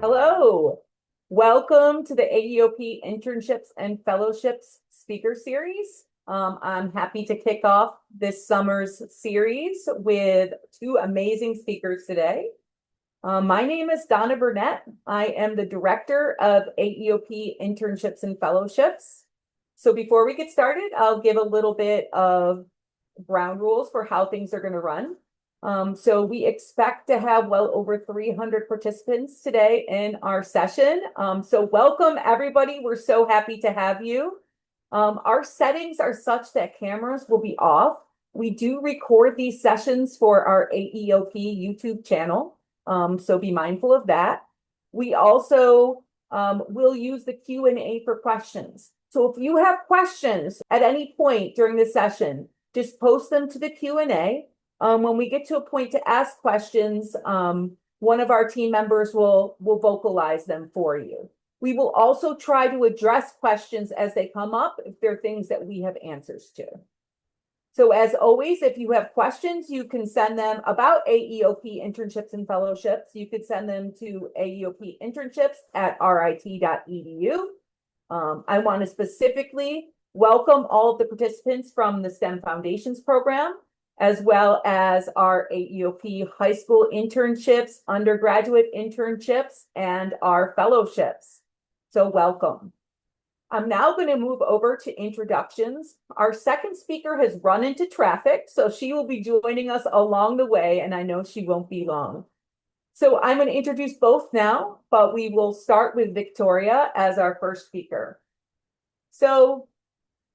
Hello. Welcome to the AEOP Internships and Fellowships Speaker Series. I'm happy to kick off this summer's series with two amazing speakers today. My name is Donna Burnett. I am the Director of AEOP Internships and Fellowships. So before we get started, I'll give a little bit of ground rules for how things are going to run. So we expect to have well over 300 participants today in our session. So welcome everybody. We're so happy to have you. Our settings are such that cameras will be off. We do record these sessions for our AEOP YouTube channel. So be mindful of that. We also will use the Q&A for questions. So if you have questions at any point during the session, just post them to the Q&A. When we get to a point to ask questions, one of our team members will vocalize them for you. We will also try to address questions as they come up if they're things that we have answers to. So as always, if you have questions, you can send them about AEOP Internships and Fellowships. You could send them to aeopinternships@rit.edu. I want to specifically welcome all of the participants from the STEM Foundations program, as well as our AEOP high school internships, undergraduate internships, and our fellowships. So welcome. I'm now going to move over to introductions. Our second speaker has run into traffic, so she will be joining us along the way, and I know she won't be long. So I'm going to introduce both now, but we will start with Victoria as our first speaker. So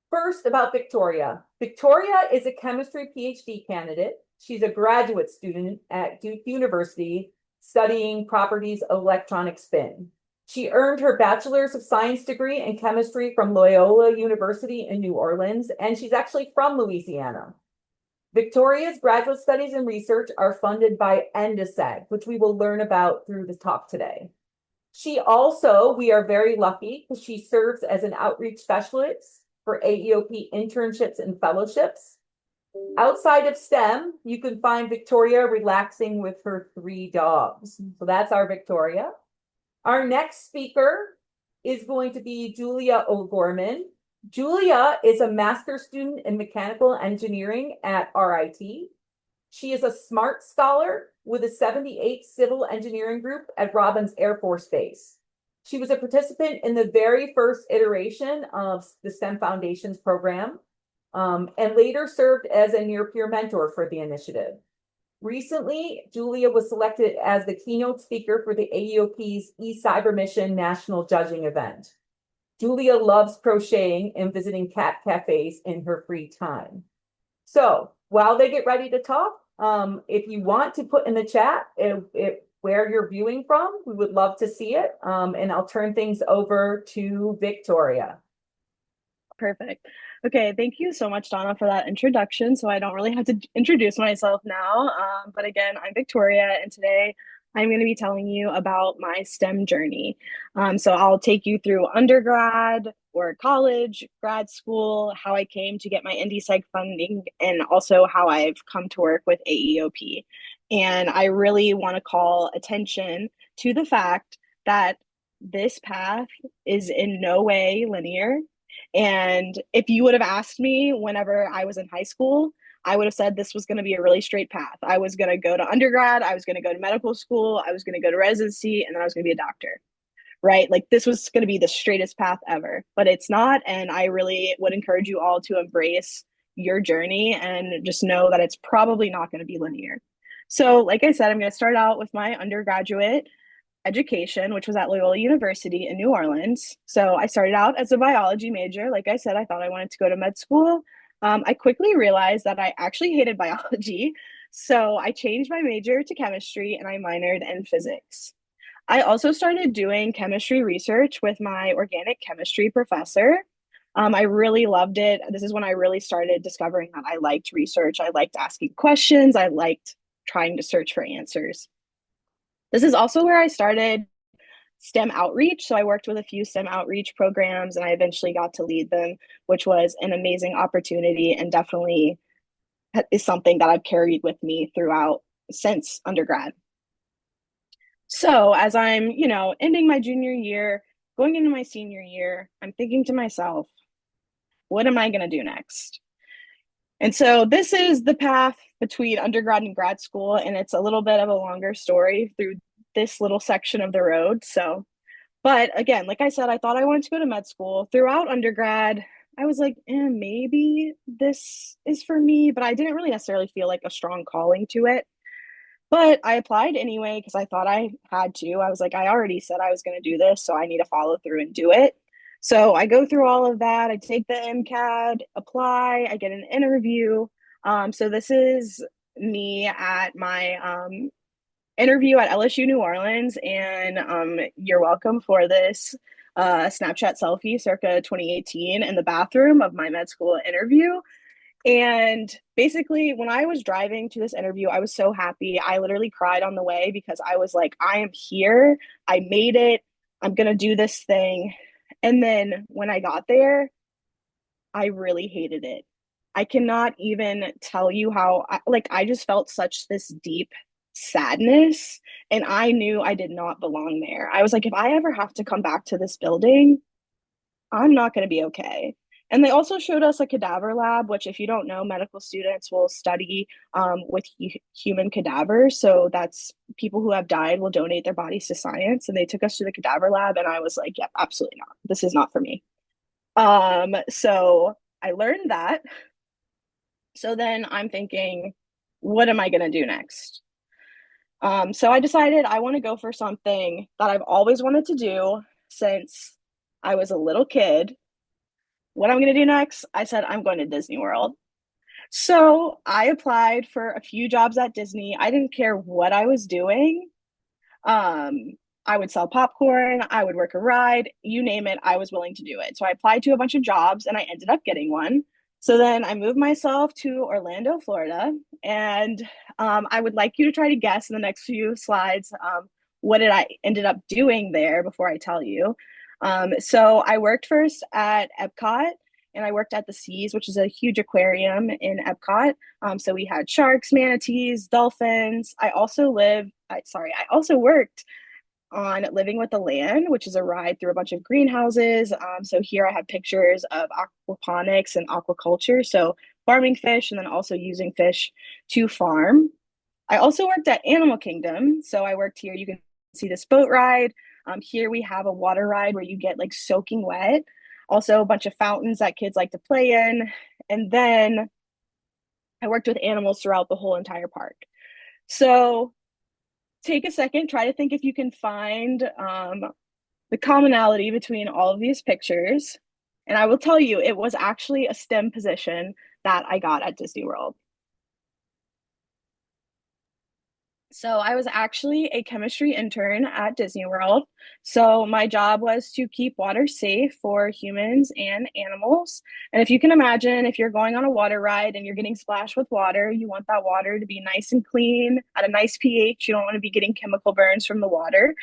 first about Victoria. Victoria is a chemistry PhD candidate. She's a graduate student at Duke University studying properties of electronic spin. She earned her Bachelor's of Science degree in chemistry from Loyola University in New Orleans, and she's actually from Louisiana. Victoria's graduate studies and research are funded by NDSEG, which we will learn about through the talk today. She also, we are very lucky, because she serves as an outreach specialist for AEOP Internships and Fellowships. Outside of STEM, you can find Victoria relaxing with her 3 dogs. So that's our Victoria. Our next speaker is going to be Julia O'Gormon. Julia is a master's student in mechanical engineering at RIT. She is a SMART scholar with a 78 civil engineering group at Robins Air Force Base. She was a participant in the very first iteration of the STEM Foundations program, and later served as a near-peer mentor for the initiative. Recently, Julia was selected as the keynote speaker for the AEOP's eCyber Mission National Judging event. Julia loves crocheting and visiting cat cafes in her free time. So while they get ready to talk, if you want to put in the chat where you're viewing from, we would love to see it. And I'll turn things over to Victoria. Perfect. Okay, thank you so much, Donna, for that introduction. So I don't really have to introduce myself now. But again, I'm Victoria, and today I'm going to be telling you about my STEM journey. So I'll take you through undergrad or college, grad school, how I came to get my NDSEG funding, and also how I've come to work with AEOP. And I really want to call attention to the fact that this path is in no way linear. And if you would have asked me whenever I was in high school, I would have said this was going to be a really straight path. I was going to go to undergrad, I was going to go to medical school, I was going to go to residency, and then I was going to be a doctor, right? Like this was going to be the straightest path ever, but it's not. And I really would encourage you all to embrace your journey and just know that it's probably not going to be linear. So like I said, I'm going to start out with my undergraduate education, which was at Loyola University in New Orleans. So I started out as a biology major. Like I said, I thought I wanted to go to med school. I quickly realized that I actually hated biology. So I changed my major to chemistry and I minored in physics. I also started doing chemistry research with my organic chemistry professor. I really loved it. This is when I really started discovering that I liked research. I liked asking questions. I liked trying to search for answers. This is also where I started STEM outreach. So I worked with a few STEM outreach programs and I eventually got to lead them, which was an amazing opportunity and definitely is something that I've carried with me throughout since undergrad. So as I'm, ending my junior year, going into my senior year, I'm thinking to myself, what am I going to do next? And so this is the path between undergrad and grad school, and it's a little bit of a longer story through this little section of the road. So, but again, like I said, I thought I wanted to go to med school. Throughout undergrad, I was like, maybe this is for me, but I didn't really necessarily feel like a strong calling to it. But I applied anyway because I thought I had to. I was like, I already said I was going to do this, so I need to follow through and do it. So I go through all of that. I take the MCAT, apply, I get an interview. So this is me at my interview at LSU New Orleans, and you're welcome for this Snapchat selfie circa 2018 in the bathroom of my med school interview. And basically, when I was driving to this interview, I was so happy. I literally cried on the way because I was like, I am here. I made it. I'm going to do this thing. And then when I got there, I really hated it. I cannot even tell you how, I just felt such this deep sadness. And I knew I did not belong there. I was like, if I ever have to come back to this building, I'm not going to be okay. And they also showed us a cadaver lab, which, if you don't know, medical students will study with human cadavers. So that's people who have died will donate their bodies to science. And they took us to the cadaver lab, and I was like, yep, absolutely not. This is not for me. So I learned that. So then I'm thinking, what am I going to do next? So I decided I want to go for something that I've always wanted to do since I was a little kid. What I'm going to do next? I said, I'm going to Disney World. So I applied for a few jobs at Disney. I didn't care what I was doing. I would sell popcorn, I would work a ride, you name it, I was willing to do it. So I applied to a bunch of jobs and I ended up getting one. So then I moved myself to Orlando, Florida. And I would like you to try to guess in the next few slides what did I ended up doing there before I tell you. So I worked first at Epcot, and I worked at the Seas, which is a huge aquarium in Epcot. So we had sharks, manatees, dolphins. I also worked on Living with the Land, which is a ride through a bunch of greenhouses. So here I have pictures of aquaponics and aquaculture. So farming fish and then also using fish to farm. I also worked at Animal Kingdom. So I worked here. You can see this boat ride. Here we have a water ride where you get like soaking wet. Also a bunch of fountains that kids like to play in. And then I worked with animals throughout the whole entire park. So take a second, try to think if you can find the commonality between all of these pictures. And I will tell you, it was actually a STEM position that I got at Disney World. So I was actually a chemistry intern at Disney World. So my job was to keep water safe for humans and animals. And if you can imagine, if you're going on a water ride and you're getting splashed with water, you want that water to be nice and clean at a nice pH. You don't want to be getting chemical burns from the water.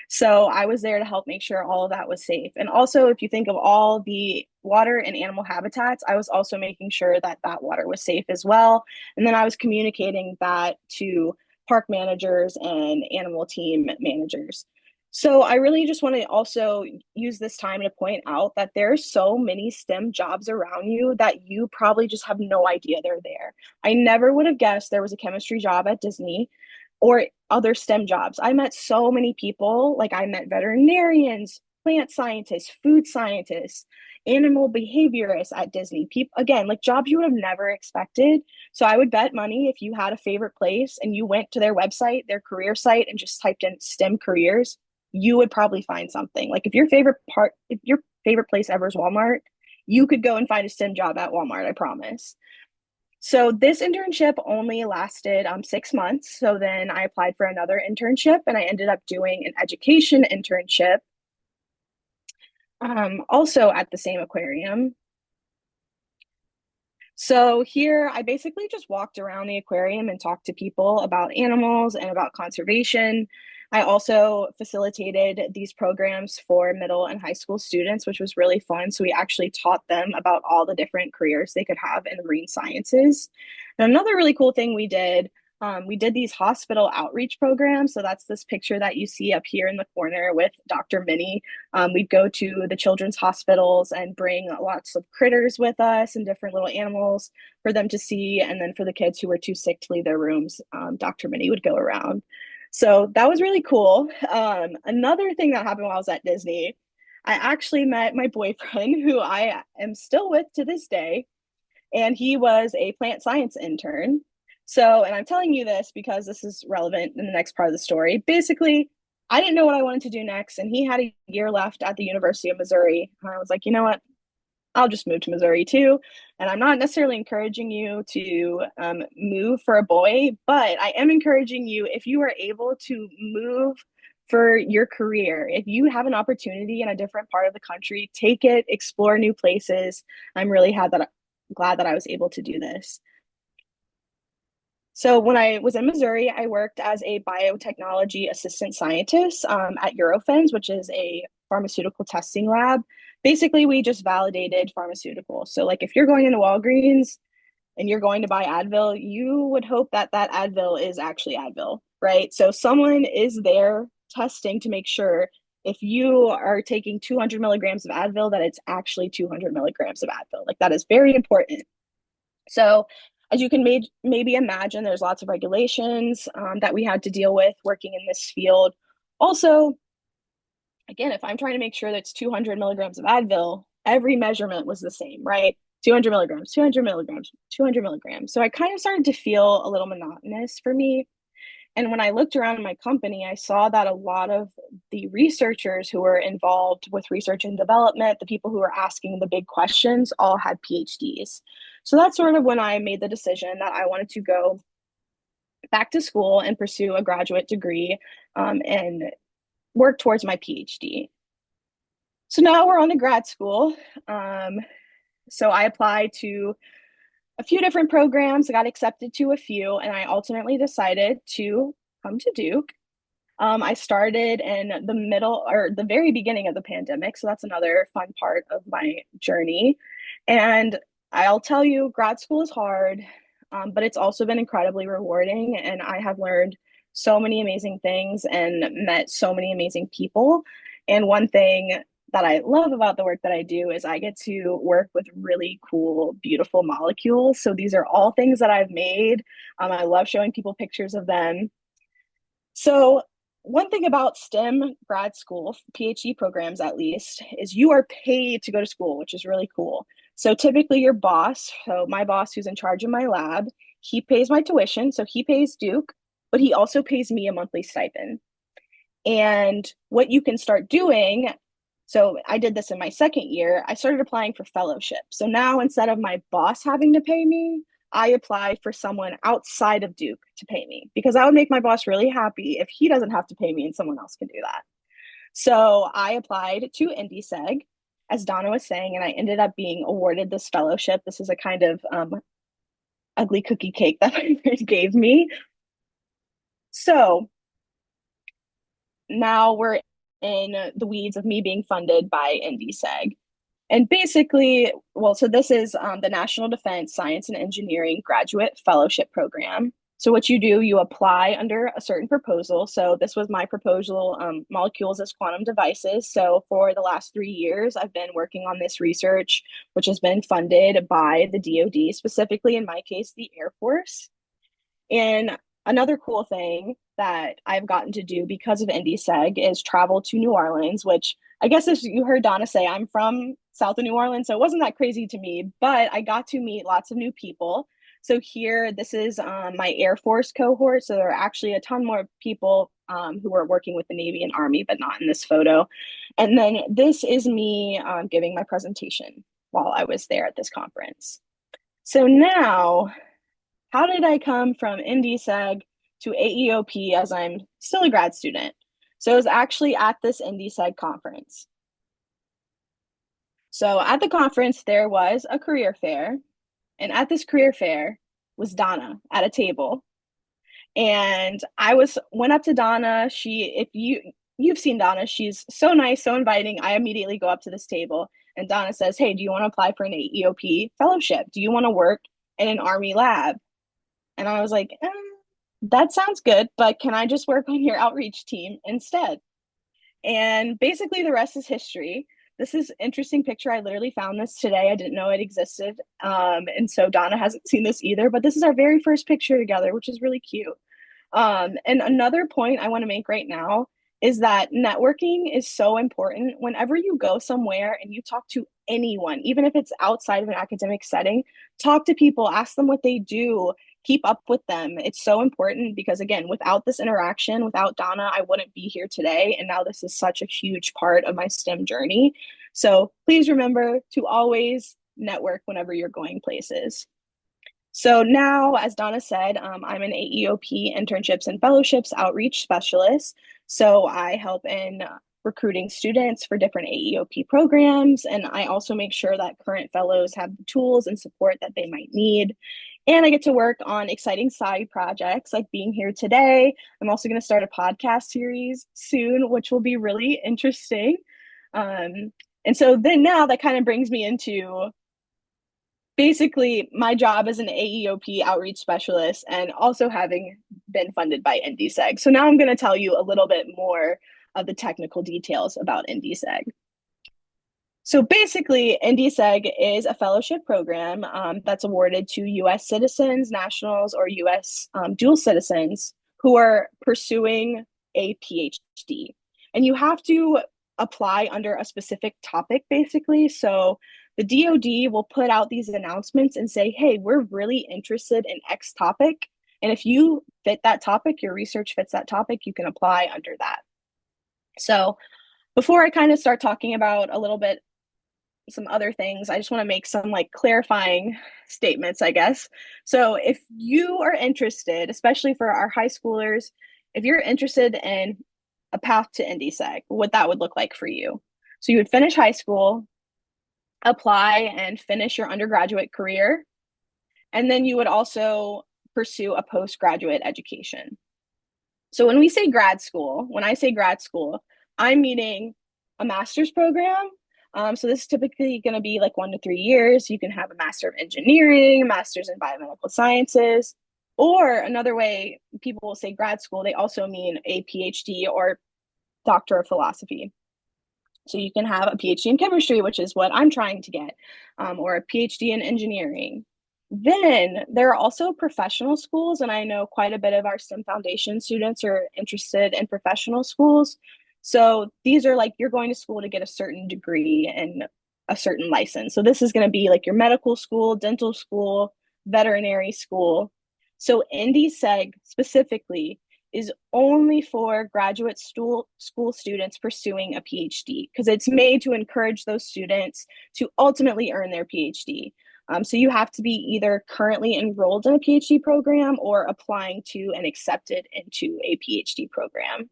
So I was there to help make sure all of that was safe. And also, if you think of all the water and animal habitats, I was also making sure that that water was safe as well. And then I was communicating that to park managers and animal team managers. So I really just want to also use this time to point out that there's so many STEM jobs around you that you probably just have no idea they're there. I never would have guessed there was a chemistry job at Disney or other STEM jobs. I met so many people, like I met veterinarians, plant scientists, food scientists, animal behaviorists at Disney. People, again, like jobs you would have never expected. So I would bet money if you had a favorite place and you went to their website, their career site, and just typed in STEM careers, you would probably find something. Like if your favorite place ever is Walmart, you could go and find a STEM job at Walmart, I promise. So this internship only lasted 6 months. So then I applied for another internship and I ended up doing an education internship also at the same aquarium. So here I basically just walked around the aquarium and talked to people about animals and about conservation. I also facilitated these programs for middle and high school students, which was really fun. So we actually taught them about all the different careers they could have in the marine sciences. And another really cool thing we did we did these hospital outreach programs. So that's this picture that you see up here in the corner with Dr. Minnie. We'd go to the children's hospitals and bring lots of critters with us and different little animals for them to see. And then for the kids who were too sick to leave their rooms, Dr. Minnie would go around. So that was really cool. Another thing that happened while I was at Disney, I actually met my boyfriend, who I am still with to this day, and he was a plant science intern. So, and I'm telling you this because this is relevant in the next part of the story. Basically, I didn't know what I wanted to do next, and he had a year left at the University of Missouri. And I was like, you know what? I'll just move to Missouri too. And I'm not necessarily encouraging you to move for a boy, but I am encouraging you, if you are able to move for your career, if you have an opportunity in a different part of the country, take it, explore new places. I'm really glad that I was able to do this. So when I was in Missouri, I worked as a biotechnology assistant scientist at Eurofins, which is a pharmaceutical testing lab. Basically, we just validated pharmaceuticals. So like if you're going into Walgreens and you're going to buy Advil, you would hope that that Advil is actually Advil, right? So someone is there testing to make sure if you are taking 200 milligrams of Advil, that it's actually 200 milligrams of Advil. Like that is very important. So as you can maybe imagine, there's lots of regulations that we had to deal with working in this field. Also, again, if I'm trying to make sure that it's 200 milligrams of Advil, every measurement was the same, right? 200 milligrams, 200 milligrams, 200 milligrams. So I kind of started to feel a little monotonous for me. And when I looked around my company, I saw that a lot of the researchers who were involved with research and development, the people who were asking the big questions, all had PhDs. So that's sort of when I made the decision that I wanted to go back to school and pursue a graduate degree and work towards my PhD. So now we're on to grad school. So I applied to a few different programs, got accepted to a few, and I ultimately decided to come to Duke. I started in the middle or the very beginning of the pandemic, so that's another fun part of my journey. And I'll tell you, grad school is hard, but it's also been incredibly rewarding, and I have learned so many amazing things and met so many amazing people. And one thing that I love about the work that I do is I get to work with really cool, beautiful molecules. So these are all things that I've made. I love showing people pictures of them. So one thing about STEM grad school, PhD programs at least, is you are paid to go to school, which is really cool. So typically your boss, so my boss who's in charge of my lab, he pays my tuition. So he pays Duke, but he also pays me a monthly stipend. And what you can start doing, so I did this in my second year, I started applying for fellowships. So now instead of my boss having to pay me, I apply for someone outside of Duke to pay me because that would make my boss really happy if he doesn't have to pay me and someone else can do that. So I applied to NDSEG, as Donna was saying, and I ended up being awarded this fellowship. This is a kind of ugly cookie cake that my friend gave me. So now we're in the weeds of me being funded by NDSEG. And basically, well, so this is the National Defense Science and Engineering Graduate Fellowship Program. So what you do, you apply under a certain proposal. So this was my proposal, molecules as quantum devices. So for the last 3 years, I've been working on this research, which has been funded by the DoD, specifically in my case, the Air Force. And another cool thing that I've gotten to do because of NDSEG is travel to New Orleans, which I guess as you heard Donna say, I'm from south of New Orleans, so it wasn't that crazy to me, but I got to meet lots of new people. So here, this is my Air Force cohort. So there are actually a ton more people who are working with the Navy and Army, but not in this photo. And then this is me giving my presentation while I was there at this conference. So now, how did I come from NDSEG to AEOP as I'm still a grad student? So it was actually at this NDSEG conference. So at the conference, there was a career fair. And at this career fair was Donna at a table. And I went up to Donna. If you've seen Donna, she's so nice, so inviting. I immediately go up to this table and Donna says, "Hey, do you want to apply for an AEOP fellowship? Do you want to work in an Army lab?" And I was like, That sounds good, but can I just work on your outreach team instead? And basically, the rest is history. This is an interesting picture. I literally found this today. I didn't know it existed. And so Donna hasn't seen this either, but this is our very first picture together, which is really cute. And another point I want to make right now is that networking is so important. Whenever you go somewhere and you talk to anyone, even if it's outside of an academic setting, talk to people, ask them what they do, keep up with them. It's so important because, again, without this interaction, without Donna, I wouldn't be here today. And now this is such a huge part of my STEM journey. So please remember to always network whenever you're going places. So now, as Donna said, I'm an AEOP Internships and Fellowships outreach specialist. So I help in recruiting students for different AEOP programs, and I also make sure that current fellows have the tools and support that they might need. And I get to work on exciting side projects like being here today. I'm also going to start a podcast series soon, which will be really interesting. And so then now that kind of brings me into basically my job as an AEOP outreach specialist and also having been funded by NDSEG. So now I'm going to tell you a little bit more of the technical details about NDSEG. So basically, NDSEG is a fellowship program that's awarded to US citizens, nationals, or US dual citizens who are pursuing a PhD. And you have to apply under a specific topic, basically. So the DoD will put out these announcements and say, hey, we're really interested in X topic. And if you fit that topic, your research fits that topic, you can apply under that. So before I kind of start talking about a little bit some other things, I just want to make some like clarifying statements, I guess. So if you are interested, especially for our high schoolers, if you're interested in a path to NDSEG, what that would look like for you. So you would finish high school, apply and finish your undergraduate career, and then you would also pursue a postgraduate education. So when I say grad school, I'm meaning a master's program. So this is typically going to be like 1 to 3 years. You can have a Master of Engineering, a Master's in Biomedical Sciences, or another way people will say grad school, they also mean a PhD or Doctor of Philosophy. So you can have a PhD in chemistry, which is what I'm trying to get, or a PhD in engineering. Then there are also professional schools, and I know quite a bit of our STEM Foundation students are interested in professional schools. So these are like you're going to school to get a certain degree and a certain license. So this is going to be like your medical school, dental school, veterinary school. So NDSEG specifically is only for graduate school students pursuing a PhD because it's made to encourage those students to ultimately earn their PhD. So you have to be either currently enrolled in a PhD program or applying to and accepted into a PhD program.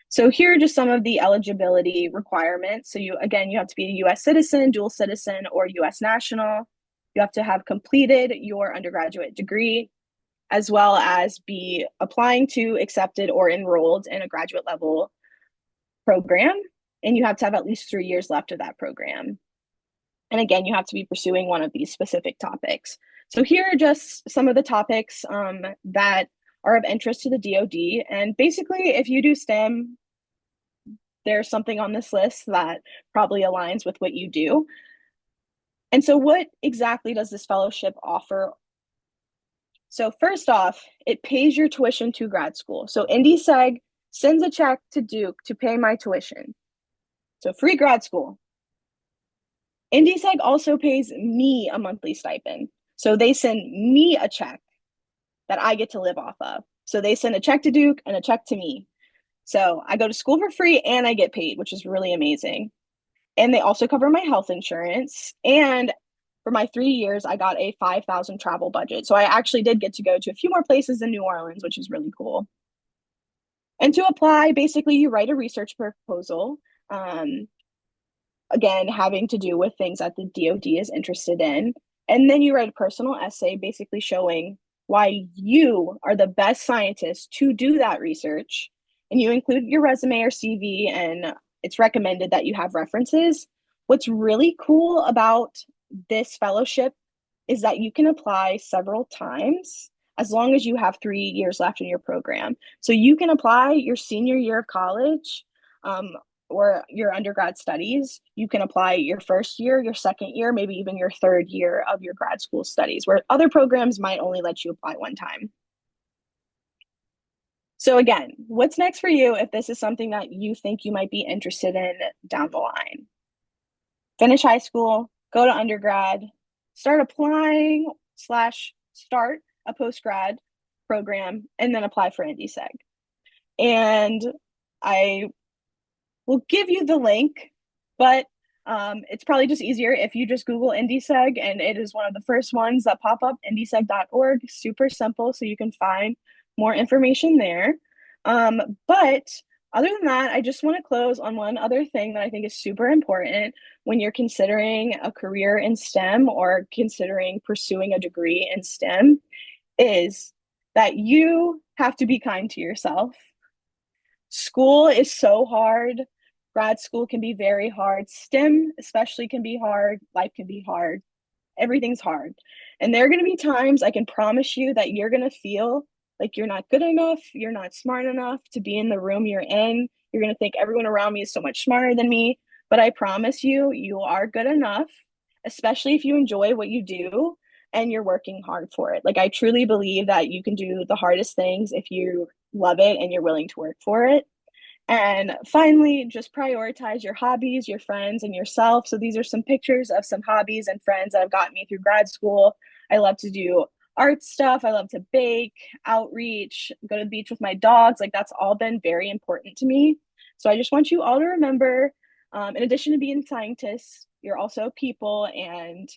So here are just some of the eligibility requirements. So you have to be a US citizen, dual citizen, or US national. You have to have completed your undergraduate degree, as well as be applying to, accepted, or enrolled in a graduate level program. And you have to have at least 3 years left of that program. And again, you have to be pursuing one of these specific topics. So here are just some of the topics that are of interest to the DoD. And basically, if you do STEM, there's something on this list that probably aligns with what you do. And so what exactly does this fellowship offer? So first off, it pays your tuition to grad school. So NDSEG sends a check to Duke to pay my tuition. So free grad school. NDSEG also pays me a monthly stipend. So they send me a check that I get to live off of. So they send a check to Duke and a check to me. So I go to school for free and I get paid, which is really amazing. And they also cover my health insurance. And for my 3 years, I got a 5,000 travel budget. So I actually did get to go to a few more places in New Orleans, which is really cool. And to apply, basically, you write a research proposal, again, having to do with things that the DoD is interested in. And then you write a personal essay, basically showing why you are the best scientist to do that research. And you include your resume or CV, and it's recommended that you have references. What's really cool about this fellowship is that you can apply several times. as long as you have 3 years left in your program. So you can apply your senior year of college, or your undergrad studies. You can apply your first year, your second year, maybe even your third year of your grad school studies, where other programs might only let you apply one time. So again, what's next for you if this is something that you think you might be interested in down the line? Finish high school, go to undergrad, start applying slash start a post-grad program, and then apply for NDSEG. And I will give you the link, but it's probably just easier if you just Google NDSEG, and it is one of the first ones that pop up, ndseg.org. Super simple, so you can find more information there. But other than that, I just want to close on one other thing that I think is super important when you're considering a career in STEM or considering pursuing a degree in STEM, is that you have to be kind to yourself. School is so hard. Grad school can be very hard. STEM especially can be hard. Life can be hard. Everything's hard. And there are going to be times, I can promise you, that you're going to feel like you're not good enough, you're not smart enough to be in the room you're in. You're going to think everyone around me is so much smarter than me. But I promise you, you are good enough, especially if you enjoy what you do and you're working hard for it. Like, I truly believe that you can do the hardest things if you love it and you're willing to work for it. And finally, just prioritize your hobbies, your friends, and yourself. So these are some pictures of some hobbies and friends that have gotten me through grad school. I love to do art stuff. I love to bake, outreach, go to the beach with my dogs. Like, that's all been very important to me. So I just want you all to remember, in addition to being scientists, you're also people, and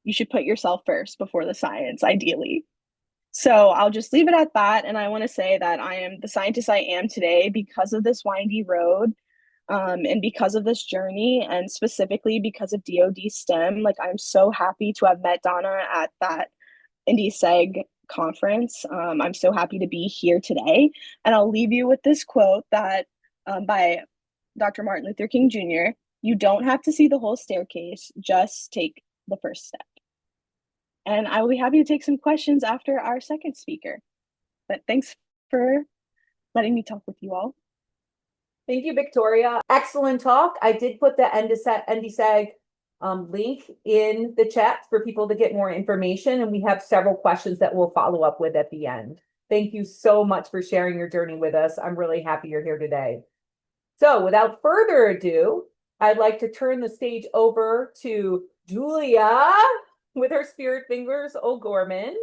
you should put yourself first before the science, ideally. So I'll just leave it at that. And I want to say that I am the scientist I am today because of this windy road, and because of this journey, and specifically because of DoD STEM. Like, I'm so happy to have met Donna at that NDSEG conference. I'm so happy to be here today. And I'll leave you with this quote that by Dr. Martin Luther King Jr. You don't have to see the whole staircase, just take the first step. And I will be happy to take some questions after our second speaker. But thanks for letting me talk with you all. Thank you, Victoria. Excellent talk. I did put the NDSEG link in the chat for people to get more information, and we have several questions that we'll follow up with at the end. Thank you so much for sharing your journey with us. I'm really happy you're here today. So without further ado, I'd like to turn the stage over to Julia with her spirit fingers, O'Gormon.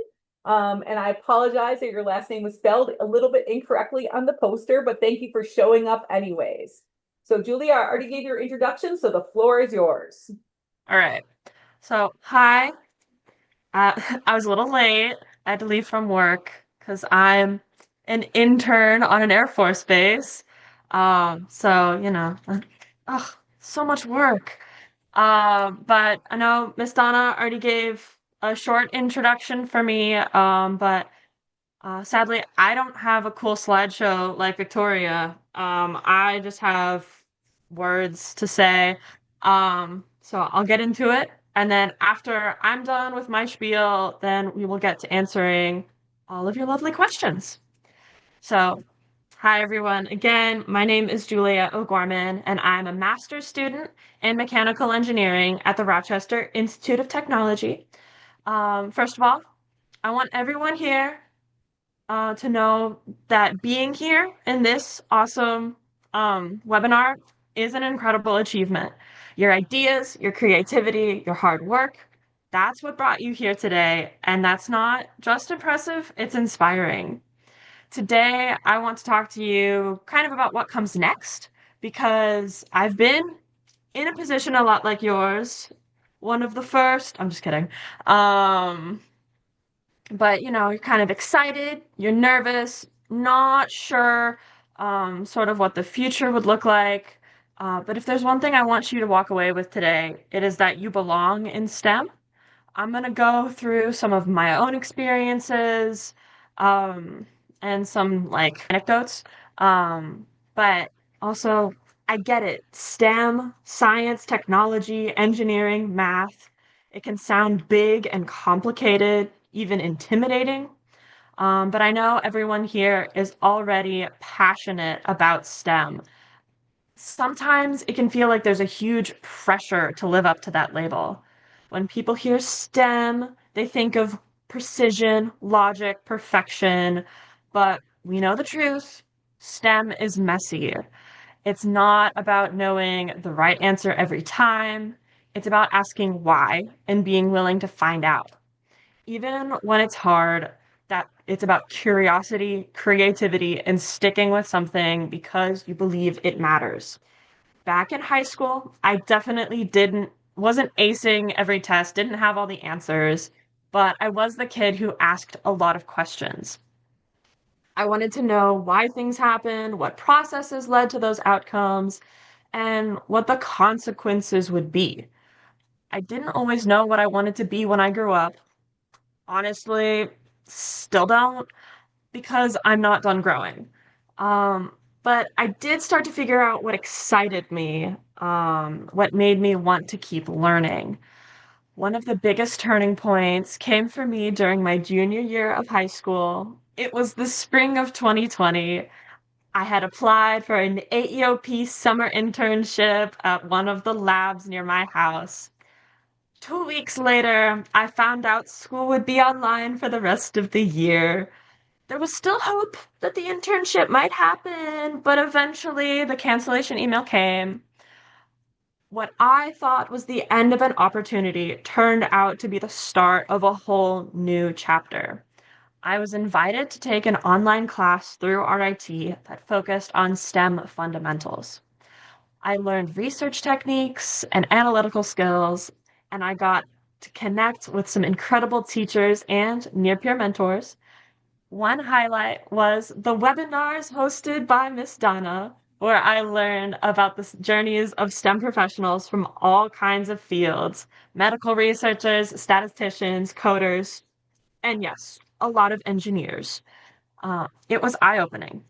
And I apologize that your last name was spelled a little bit incorrectly on the poster, but thank you for showing up anyways. So Julia, I already gave your introduction, so the floor is yours. All right. So, hi. I was a little late. I had to leave from work because I'm an intern on an Air Force base. So, oh, so much work. But I know Miss Donna already gave a short introduction for me, but sadly, I don't have a cool slideshow like Victoria. I just have words to say. So I'll get into it, and then after I'm done with my spiel, then we will get to answering all of your lovely questions. So, hi everyone. Again, my name is Julia O'Gormon, and I'm a master's student in mechanical engineering at the Rochester Institute of Technology. First of all, I want everyone here to know that being here in this awesome webinar is an incredible achievement. Your ideas, your creativity, your hard work, that's what brought you here today. And that's not just impressive, it's inspiring. Today, I want to talk to you kind of about what comes next, because I've been in a position a lot like yours. One of the first, I'm just kidding. But you're kind of excited, you're nervous, not sure sort of what the future would look like. But if there's one thing I want you to walk away with today, it is that you belong in STEM. I'm going to go through some of my own experiences and some like anecdotes. But also, I get it. STEM, science, technology, engineering, math, it can sound big and complicated, even intimidating. But I know everyone here is already passionate about STEM. Sometimes it can feel like there's a huge pressure to live up to that label. When people hear STEM, they think of precision, logic, perfection, but we know the truth. STEM is messy. It's not about knowing the right answer every time. It's about asking why and being willing to find out. Even when it's hard, that it's about curiosity, creativity, and sticking with something because you believe it matters. Back in high school, I definitely wasn't acing every test, didn't have all the answers, but I was the kid who asked a lot of questions. I wanted to know why things happened, what processes led to those outcomes, and what the consequences would be. I didn't always know what I wanted to be when I grew up. Honestly, still don't, because I'm not done growing. But I did start to figure out what excited me, what made me want to keep learning. One of the biggest turning points came for me during my junior year of high school. It was the spring of 2020. I had applied for an AEOP summer internship at one of the labs near my house. 2 weeks later, I found out school would be online for the rest of the year. There was still hope that the internship might happen, but eventually the cancellation email came. What I thought was the end of an opportunity turned out to be the start of a whole new chapter. I was invited to take an online class through RIT that focused on STEM fundamentals. I learned research techniques and analytical skills, and I got to connect with some incredible teachers and near peer mentors. One highlight was the webinars hosted by Miss Donna, where I learned about the journeys of STEM professionals from all kinds of fields, medical researchers, statisticians, coders, and yes, a lot of engineers. It was eye-opening.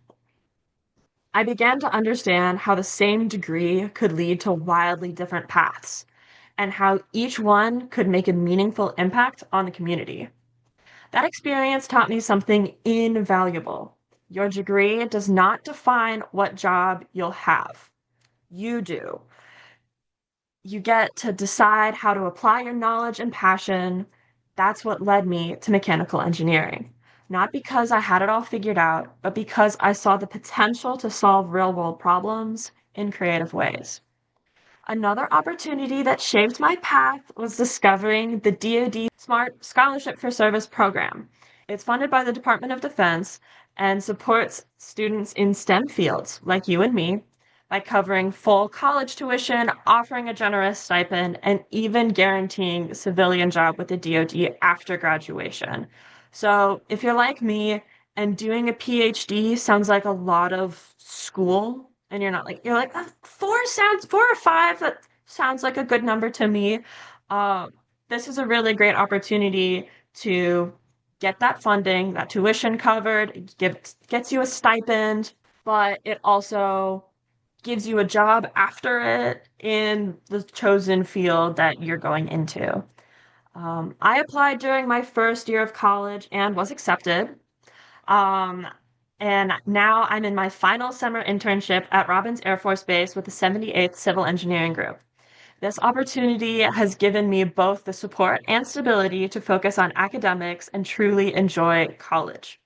I began to understand how the same degree could lead to wildly different paths, and how each one could make a meaningful impact on the community. That experience taught me something invaluable. Your degree does not define what job you'll have. You do. You get to decide how to apply your knowledge and passion. That's what led me to mechanical engineering. Not because I had it all figured out, but because I saw the potential to solve real world problems in creative ways. Another opportunity that shaped my path was discovering the DoD Smart Scholarship for Service program. It's funded by the Department of Defense and supports students in STEM fields like you and me by covering full college tuition, offering a generous stipend, and even guaranteeing a civilian job with the DoD after graduation. So if you're like me and doing a PhD sounds like a lot of school, and you're like, four or five, that sounds like a good number to me. Uh, this is a really great opportunity to get that funding, that tuition covered, gets you a stipend, but it also gives you a job after it in the chosen field that you're going into. I applied during my first year of college and was accepted. Um, and now I'm in my final summer internship at Robins Air Force Base with the 78th Civil Engineering Group. This opportunity has given me both the support and stability to focus on academics and truly enjoy college.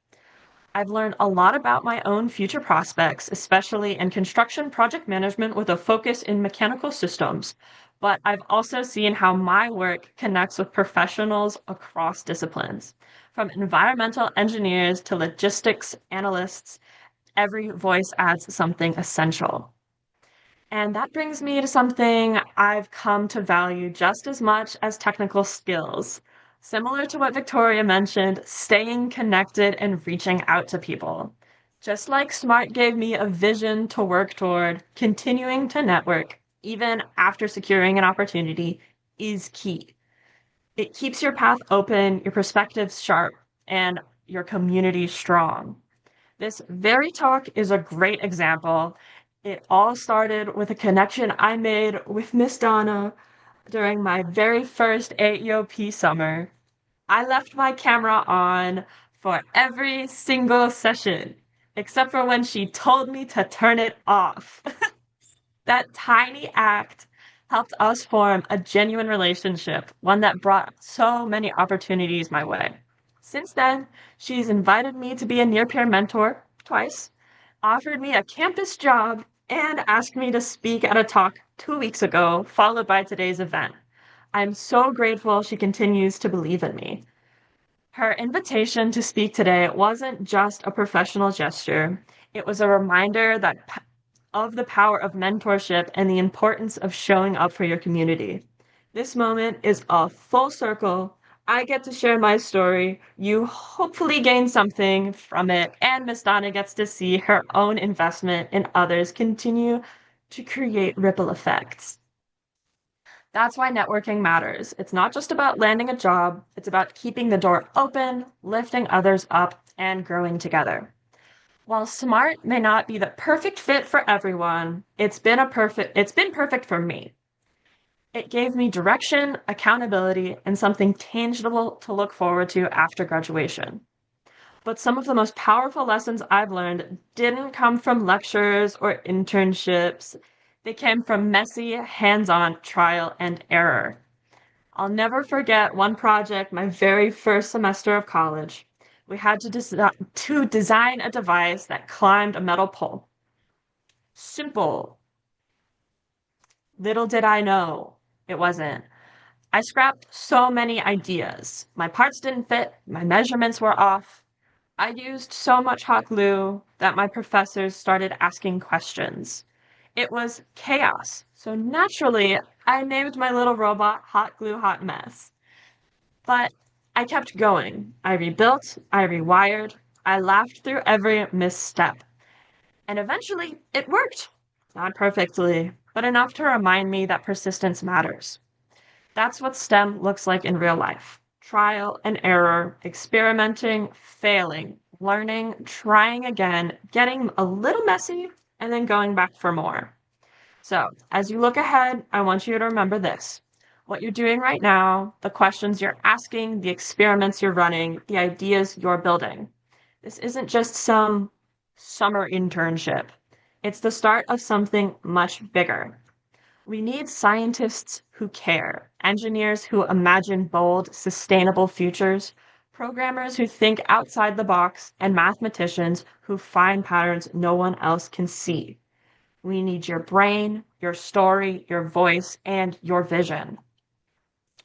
I've learned a lot about my own future prospects, especially in construction project management with a focus in mechanical systems. But I've also seen how my work connects with professionals across disciplines. From environmental engineers to logistics analysts, every voice adds something essential. And that brings me to something I've come to value just as much as technical skills. Similar to what Victoria mentioned, staying connected and reaching out to people. Just like SMART gave me a vision to work toward, continuing to network, even after securing an opportunity, is key. It keeps your path open, your perspectives sharp, and your community strong. This very talk is a great example. It all started with a connection I made with Miss Donna during my very first AEOP summer. I left my camera on for every single session, except for when she told me to turn it off. That tiny act helped us form a genuine relationship, one that brought so many opportunities my way. Since then, she's invited me to be a near-peer mentor twice, offered me a campus job, and asked me to speak at a talk 2 weeks ago, followed by today's event. I'm so grateful she continues to believe in me. Her invitation to speak today wasn't just a professional gesture. It was a reminder of the power of mentorship and the importance of showing up for your community. This moment is a full circle. I get to share my story. You hopefully gain something from it, and Miss Donna gets to see her own investment in others continue to create ripple effects. That's why networking matters. It's not just about landing a job, it's about keeping the door open, lifting others up, and growing together. While SMART may not be the perfect fit for everyone, it's been perfect for me. It gave me direction, accountability, and something tangible to look forward to after graduation. But some of the most powerful lessons I've learned didn't come from lectures or internships. They came from messy, hands-on trial and error. I'll never forget one project my very first semester of college. We had to design a device that climbed a metal pole. Simple. Little did I know it wasn't. I scrapped so many ideas. My parts didn't fit, my measurements were off. I used so much hot glue that my professors started asking questions. It was chaos. So naturally, I named my little robot Hot Glue Hot Mess. But I kept going. I rebuilt, I rewired, I laughed through every misstep. And eventually, it worked. Not perfectly, but enough to remind me that persistence matters. That's what STEM looks like in real life. Trial and error, experimenting, failing, learning, trying again, getting a little messy, and then going back for more. So, as you look ahead, I want you to remember this. What you're doing right now, the questions you're asking, the experiments you're running, the ideas you're building. This isn't just some summer internship. It's the start of something much bigger. We need scientists who care, engineers who imagine bold, sustainable futures, programmers who think outside the box, and mathematicians who find patterns no one else can see. We need your brain, your story, your voice, and your vision.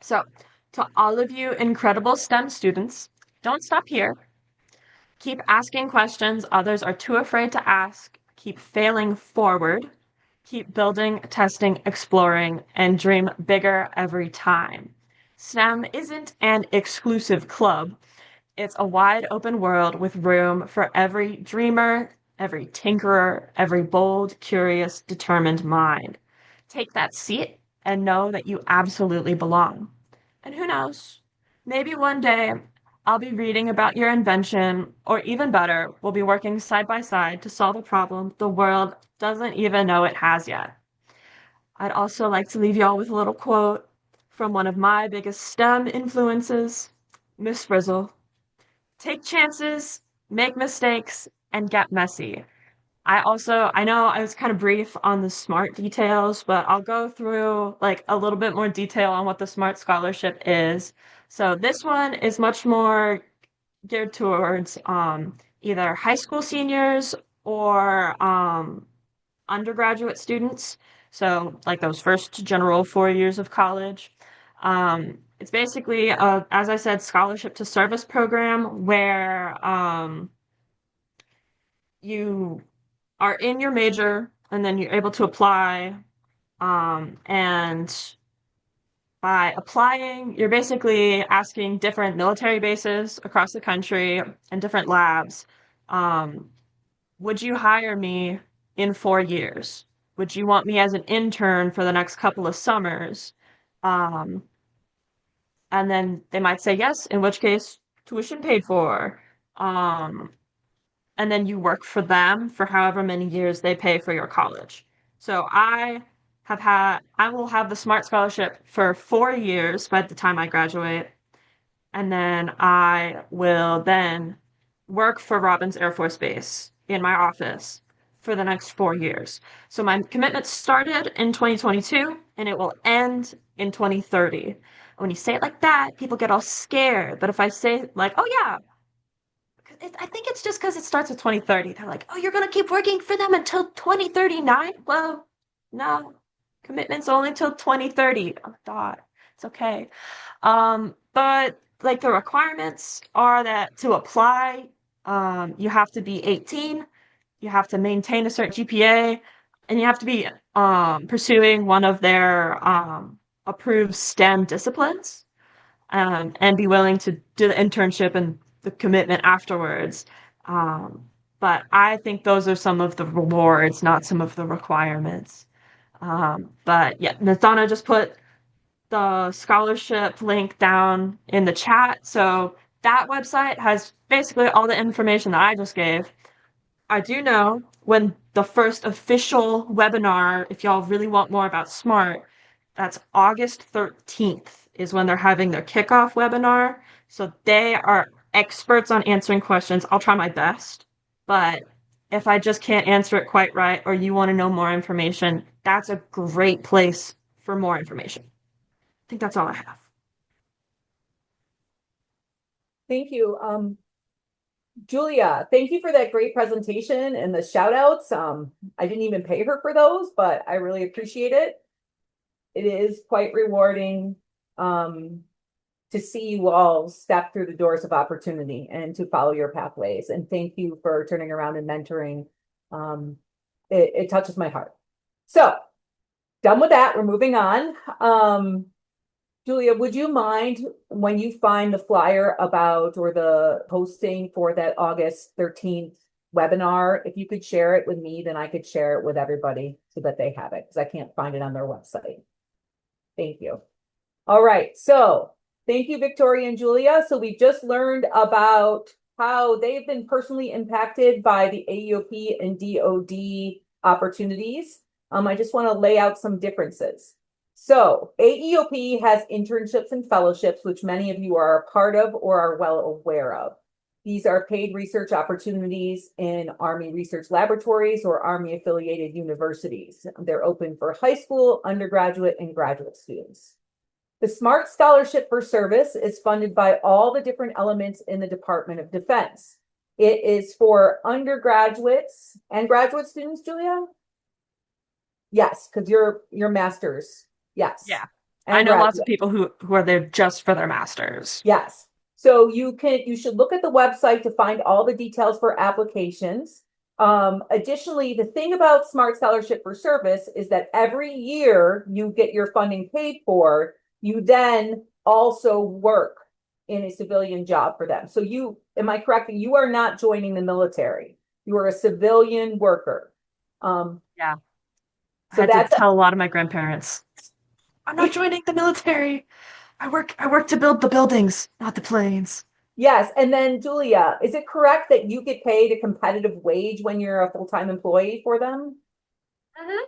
So, to all of you incredible STEM students, don't stop here. Keep asking questions others are too afraid to ask. Keep failing forward. Keep building, testing, exploring, and dream bigger every time. STEM isn't an exclusive club. It's a wide open world with room for every dreamer, every tinkerer, every bold, curious, determined mind. Take that seat and know that you absolutely belong. And who knows? Maybe one day I'll be reading about your invention, or even better, we'll be working side by side to solve a problem the world doesn't even know it has yet. I'd also like to leave y'all with a little quote from one of my biggest STEM influences, Miss Frizzle. Take chances, make mistakes, and get messy. I know I was kind of brief on the SMART details, but I'll go through like a little bit more detail on what the SMART scholarship is. So this one is much more geared towards either high school seniors or undergraduate students. So like those first general 4 years of college. It's basically, as I said, scholarship to service program where you are in your major and then you're able to apply. And by applying, you're basically asking different military bases across the country and different labs, would you hire me in 4 years? Would you want me as an intern for the next couple of summers? Um, and then they might say yes, in which case tuition paid for. Um, and then you work for them for however many years they pay for your college. So I will have the SMART scholarship for 4 years by the time I graduate. And then I will then work for Robins Air Force Base in my office for the next 4 years. So my commitment started in 2022 and it will end in 2030. When you say it like that, people get all scared. But if I say like, oh yeah, I think it's just because it starts with 2030. They're like, oh, you're going to keep working for them until 2039? Well, no, commitment's only till 2030. Oh, God, it's okay. But like the requirements are that to apply, you have to be 18, you have to maintain a certain GPA, and you have to be pursuing one of their approved STEM disciplines, and be willing to do the internship and the commitment afterwards. Um, but I think those are some of the rewards, not some of the requirements. But yeah, Donna just put the scholarship link down in the chat. So that website has basically all the information that I just gave. I do know when the first official webinar, if y'all really want more about SMART, that's August 13th is when they're having their kickoff webinar. So they are experts on answering questions. I'll try my best, but if I just can't answer it quite right or you want to know more information, that's a great place for more information. I think that's all I have. Thank you. Julia, thank you for that great presentation and the shout outs. I didn't even pay her for those, but I really appreciate it. It is quite rewarding to see you all step through the doors of opportunity and to follow your pathways. And thank you for turning around and mentoring. It touches my heart. So, done with that, we're moving on. Julia, would you mind when you find the flyer about or the posting for that August 13th webinar, if you could share it with me, then I could share it with everybody so that they have it because I can't find it on their website. Thank you. All right. So thank you, Victoria and Julia. So we just learned about how they've been personally impacted by the AEOP and DoD opportunities. I just want to lay out some differences. So AEOP has internships and fellowships, which many of you are a part of or are well aware of. These are paid research opportunities in Army research laboratories or Army affiliated universities. They're open for high school, undergraduate, and graduate students. The SMART Scholarship for Service is funded by all the different elements in the Department of Defense. It is for undergraduates and graduate students, Julia? Yes, because you're master's. Yes. Yeah. And I know lots graduate. of people who are there just for their masters. Yes. So you should look at the website to find all the details for applications. Additionally, the thing about Smart Scholarship for Service is that every year you get your funding paid for, you then also work in a civilian job for them. So am I correct? You are not joining the military. You are a civilian worker. Yeah. I So had to tell a lot of my grandparents, I'm not joining the military. I work to build the buildings, not the planes. Yes. And then Julia, is it correct that you get paid a competitive wage when you're a full-time employee for them? Mm-hmm.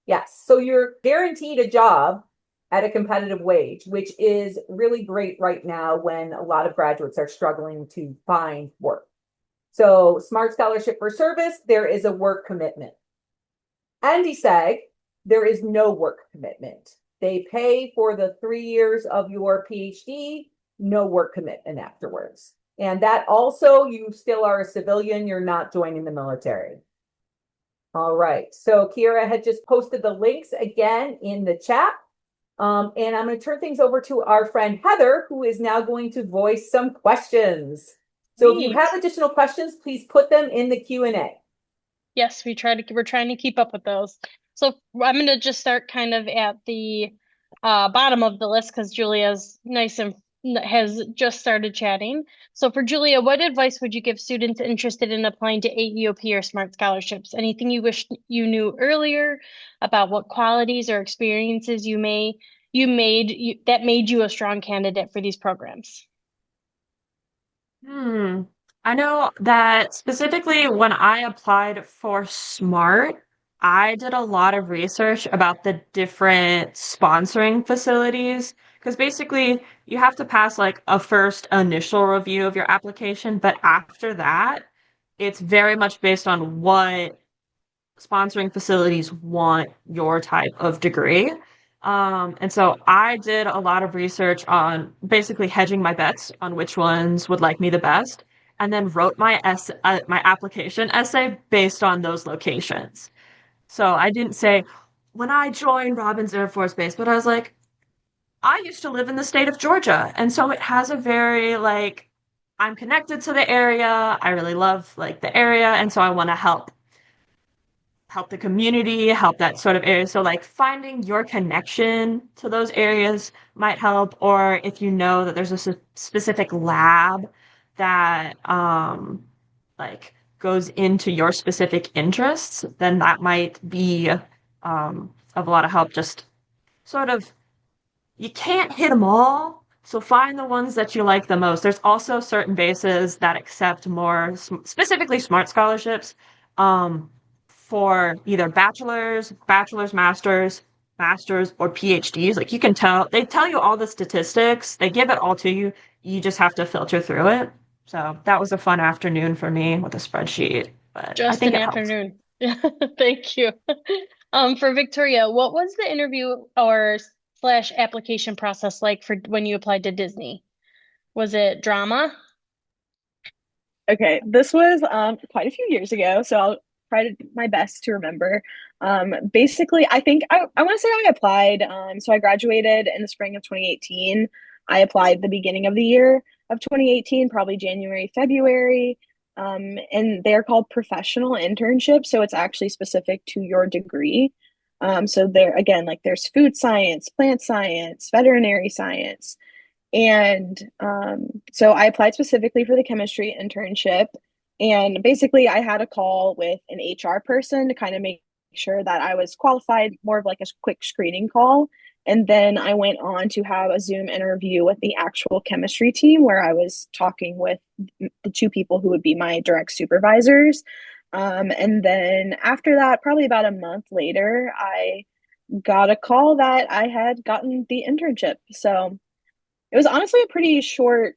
Yes. So you're guaranteed a job at a competitive wage, which is really great right now when a lot of graduates are struggling to find work. So Smart Scholarship for Service, there is a work commitment. NDSEG, there is no work commitment. They pay for the 3 years of your PhD, no work commitment afterwards. And that also, you still are a civilian, you're not joining the military. All right, so Kiera had just posted the links again in the chat. And I'm going to turn things over to our friend Heather, who is now going to voice some questions. So if you have additional questions, please put them in the Q&A. Yes, we're trying to keep up with those. So I'm going to just start kind of at the bottom of the list because Julia's nice and has just started chatting. So for Julia, what advice would you give students interested in applying to AEOP or Smart Scholarships? Anything you wish you knew earlier about what qualities or experiences that made you a strong candidate for these programs? I know that specifically when I applied for SMART, I did a lot of research about the different sponsoring facilities because basically you have to pass like a first initial review of your application, but after that, it's very much based on what sponsoring facilities want your type of degree. And so I did a lot of research on basically hedging my bets on which ones would like me the best, and then wrote my application essay based on those locations. So I didn't say when I joined Robins Air Force Base, but I was like, I used to live in the state of Georgia, and so it has a very like I'm connected to the area. I really love like the area, and so I want to help the community, help that sort of area. So like finding your connection to those areas might help, or if you know that there's a specific lab that like goes into your specific interests, then that might be of a lot of help. Just sort of you can't hit them all. So find the ones that you like the most. There's also certain bases that accept more specifically smart scholarships for either masters, or PhDs. Like you can tell, they tell you all the statistics, they give it all to you. You just have to filter through it. So that was a fun afternoon for me with a spreadsheet, but I Just think an it helps. afternoon. Yeah, thank you. For Victoria, what was the interview or slash application process like for when you applied to Disney? Was it drama? Okay, this was quite a few years ago, so I'll try to my best to remember. Basically, I think I want to say I applied. So I graduated in the spring of 2018. I applied the beginning of the year of 2018, probably January, February. And they're called professional internships, so it's actually specific to your degree. So there again, like there's food science, plant science, veterinary science. And so I applied specifically for the chemistry internship. And basically, I had a call with an HR person to kind of make sure that I was qualified, more of like a quick screening call. And then I went on to have a Zoom interview with the actual chemistry team where I was talking with the two people who would be my direct supervisors. And then after that, probably about a month later, I got a call that I had gotten the internship. So it was honestly a pretty short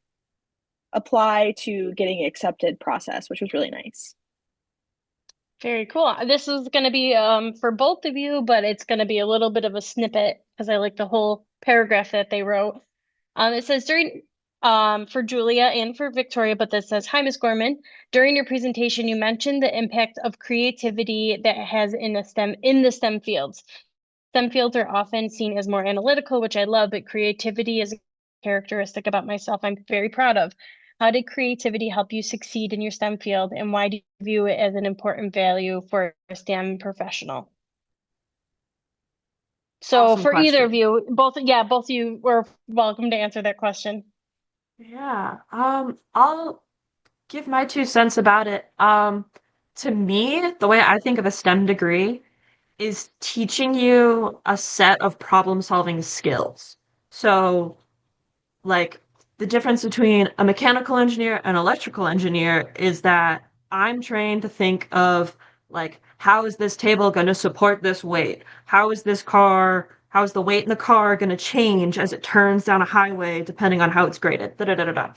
apply to getting accepted process, which was really nice. Very cool. This is going to be for both of you, but it's going to be a little bit of a snippet because I like the whole paragraph that they wrote. It says during for Julia and for Victoria, but this says, "Hi, Ms. Gorman. During your presentation, you mentioned the impact of creativity that it has in the STEM fields. STEM fields are often seen as more analytical, which I love, but creativity is a characteristic about myself I'm very proud of. How did creativity help you succeed in your STEM field, and why do you view it as an important value for a STEM professional?" So Awesome for either of question. you, both of you were welcome to answer that question. Yeah. I'll give my 2 cents about it. To me, the way I think of a STEM degree is teaching you a set of problem-solving skills. So, like, the difference between a mechanical engineer and electrical engineer is that I'm trained to think of, like, how is this table going to support this weight? How is the weight in the car going to change as it turns down a highway depending on how it's graded? Da da da da da.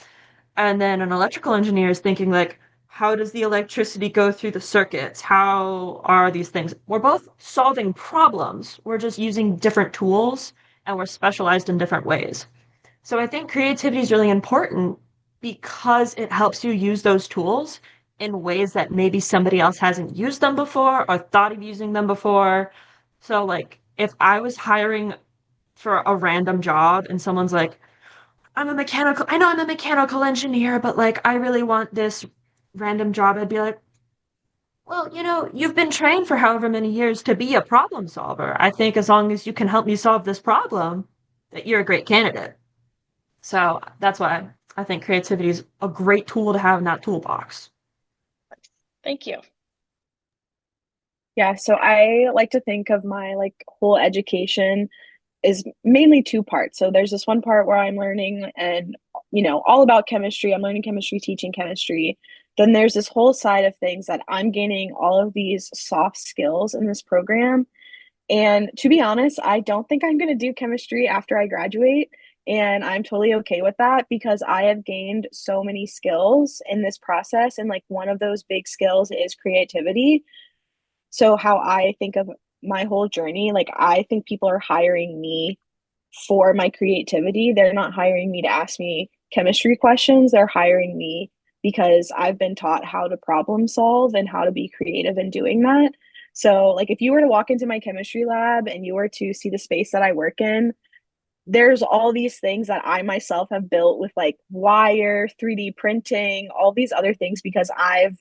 And then an electrical engineer is thinking like, how does the electricity go through the circuits? How are these things? We're both solving problems. We're just using different tools and we're specialized in different ways. So I think creativity is really important because it helps you use those tools in ways that maybe somebody else hasn't used them before or thought of using them before. So like if I was hiring for a random job and someone's like, I know I'm a mechanical engineer, but like, I really want this random job. I'd be like, well, you've been trained for however many years to be a problem solver. I think as long as you can help me solve this problem, that you're a great candidate. So that's why I think creativity is a great tool to have in that toolbox. Thank you. Yeah, so I like to think of my like whole education is mainly two parts. So there's this one part where I'm learning and all about chemistry. I'm learning chemistry, teaching chemistry. then there's this whole side of things that I'm gaining all of these soft skills in this program. And to be honest, I don't think I'm going to do chemistry after I graduate. And I'm totally okay with that because I have gained so many skills in this process. And like one of those big skills is creativity. So, how I think of my whole journey, like I think people are hiring me for my creativity. They're not hiring me to ask me chemistry questions. They're hiring me because I've been taught how to problem solve and how to be creative in doing that. So, like, if you were to walk into my chemistry lab and you were to see the space that I work in, there's all these things that I myself have built with like wire, 3D printing, all these other things because I've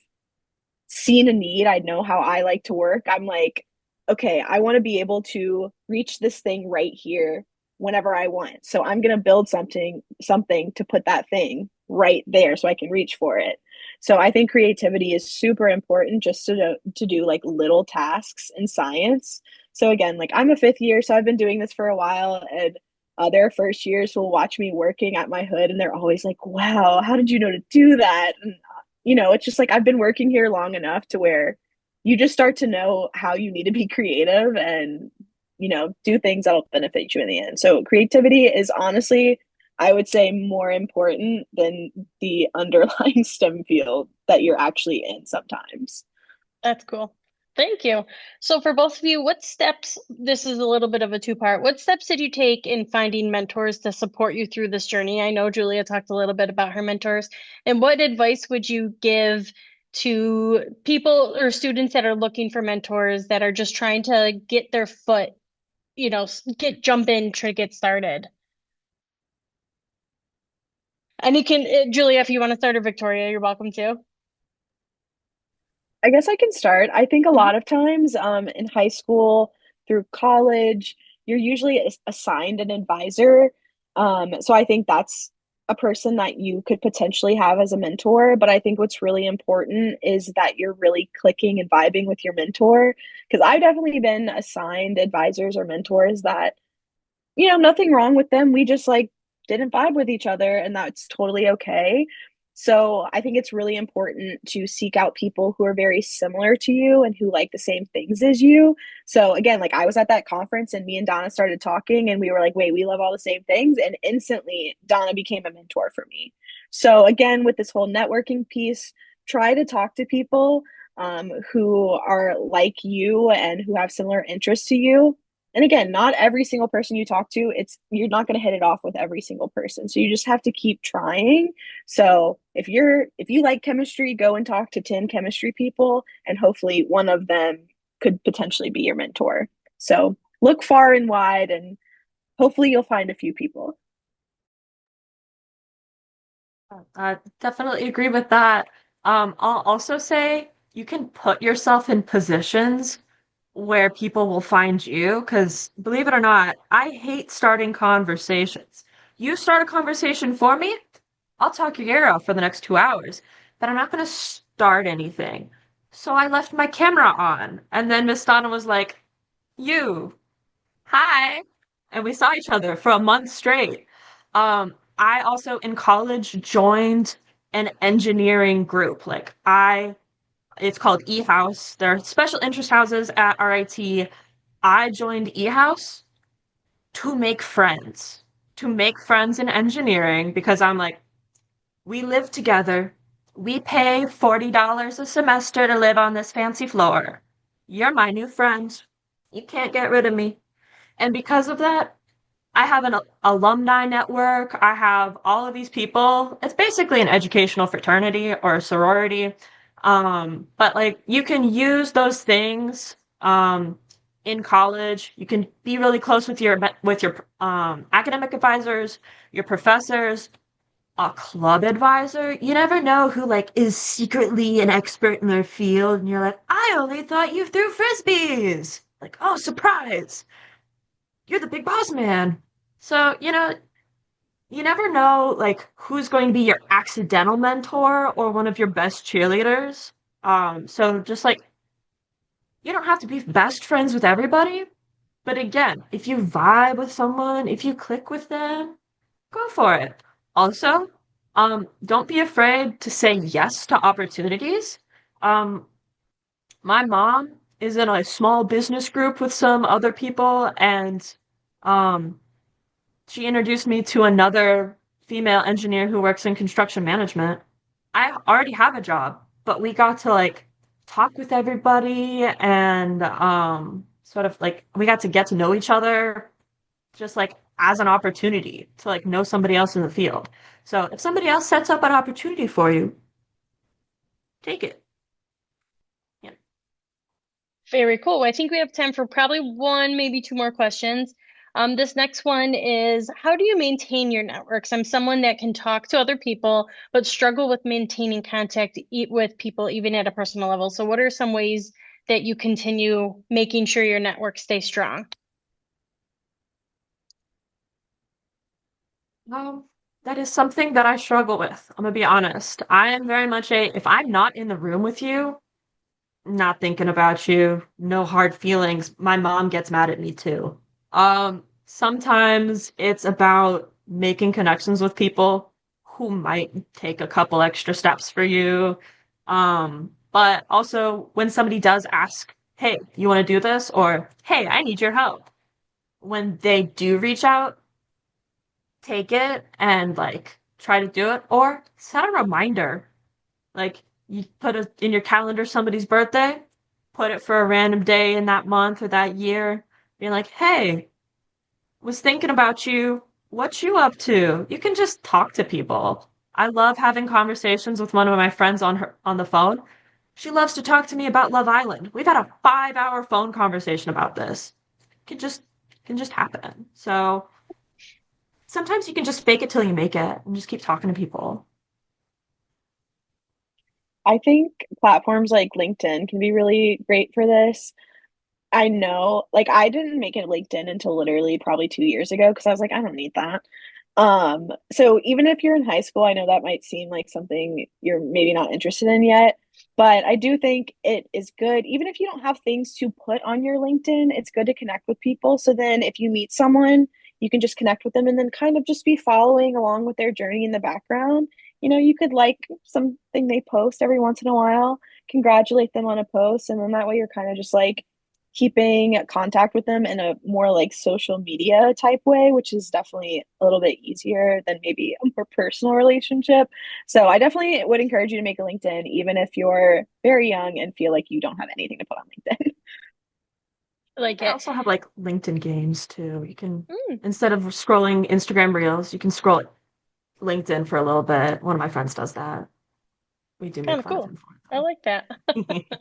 seen a need. I know how I like to work. I'm like, okay, I want to be able to reach this thing right here whenever I want. So I'm going to build something to put that thing right there so I can reach for it. So I think creativity is super important just to do like little tasks in science. So again, like I'm a fifth year, so I've been doing this for a while, and their first years will watch me working at my hood and they're always like, wow, how did you know to do that? And it's just like I've been working here long enough to where you just start to know how you need to be creative and, do things that'll benefit you in the end. So creativity is honestly, I would say, more important than the underlying STEM field that you're actually in sometimes. That's cool. Thank you. So for both of you, what steps, this is a little bit of a two-part, what steps did you take in finding mentors to support you through this journey? I know Julia talked a little bit about her mentors. And what advice would you give to people or students that are looking for mentors that are just trying to get their foot, jump in to get started? And you can, Julia, if you want to start, or Victoria, you're welcome to. I guess I can start. I think a lot of times in high school through college, you're usually assigned an advisor. So I think that's a person that you could potentially have as a mentor. But I think what's really important is that you're really clicking and vibing with your mentor. Because I've definitely been assigned advisors or mentors that, nothing wrong with them. We just like didn't vibe with each other, and that's totally okay. So I think it's really important to seek out people who are very similar to you and who like the same things as you. So again, like I was at that conference and me and Donna started talking and we were like, wait, we love all the same things. And instantly Donna became a mentor for me. So again, with this whole networking piece, try to talk to people who are like you and who have similar interests to you. And again, not every single person you talk to, you're not going to hit it off with every single person. So you just have to keep trying. So if you like chemistry, go and talk to 10 chemistry people and hopefully one of them could potentially be your mentor. So look far and wide and hopefully you'll find a few people. I definitely agree with that. I'll also say you can put yourself in positions where people will find you, because believe it or not, I hate starting conversations. You start a conversation for me, I'll talk your ear off for the next 2 hours, but I'm not going to start anything. So I left my camera on, and then Miss Donna was like, you, hi. And we saw each other for a month straight. I also in college joined an engineering group. It's called E-House. There are special interest houses at RIT. I joined E-House to make friends in engineering because I'm like, we live together. We pay $40 a semester to live on this fancy floor. You're my new friend. You can't get rid of me. And because of that, I have an alumni network. I have all of these people. It's basically an educational fraternity or a sorority. But like you can use those things in college. You can be really close with your academic advisors, your professors, a club advisor. You never know who like is secretly an expert in their field, and you're like, I only thought you threw frisbees. Like, oh, surprise! You're the big boss man. So, you never know like who's going to be your accidental mentor or one of your best cheerleaders. So just like you don't have to be best friends with everybody, but again, if you vibe with someone, if you click with them, go for it. Also, Don't be afraid to say yes to opportunities. Um, my mom is in a small business group with some other people, and um, she introduced me to another female engineer who works in construction management. I already have a job, but we got to like talk with everybody and sort of like we got to get to know each other just like as an opportunity to like know somebody else in the field. So if somebody else sets up an opportunity for you, take it. Yeah. Very cool. I think we have time for probably one, maybe two more questions. This next one is, how do you maintain your networks? I'm someone that can talk to other people, but struggle with maintaining contact with people, even at a personal level. So what are some ways that you continue making sure your network stays strong? That is something that I struggle with. I'm gonna be honest. I am very much if I'm not in the room with you, not thinking about you, no hard feelings. My mom gets mad at me too. Sometimes it's about making connections with people who might take a couple extra steps for you. But also when somebody does ask, hey, you want to do this? Or, hey, I need your help. When they do reach out, take it and like try to do it or set a reminder. Like you put it in your calendar somebody's birthday, put it for a random day in that month or that year, being like, hey, was thinking about you. What you up to? You can just talk to people. I love having conversations with one of my friends on the phone. She loves to talk to me about Love Island. We've had a 5-hour phone conversation about this. It can just happen. So sometimes you can just fake it till you make it and just keep talking to people. I think platforms like LinkedIn can be really great for this. I know, like I didn't make it LinkedIn until literally probably 2 years ago because I was like, I don't need that. So even if you're in high school, I know that might seem like something you're maybe not interested in yet, but I do think it is good. Even if you don't have things to put on your LinkedIn, it's good to connect with people. So then if you meet someone, you can just connect with them and then kind of just be following along with their journey in the background. You could like something they post every once in a while, congratulate them on a post, and then that way you're kind of just like keeping contact with them in a more like social media type way, which is definitely a little bit easier than maybe a more personal relationship. So I definitely would encourage you to make a LinkedIn, even if you're very young and feel like you don't have anything to put on LinkedIn. Like They it. also have like LinkedIn games too. You can, Mm, instead of scrolling Instagram Reels, you can scroll LinkedIn for a little bit. One of my friends does that. We do kind make of fun of cool. him for I like that. it though.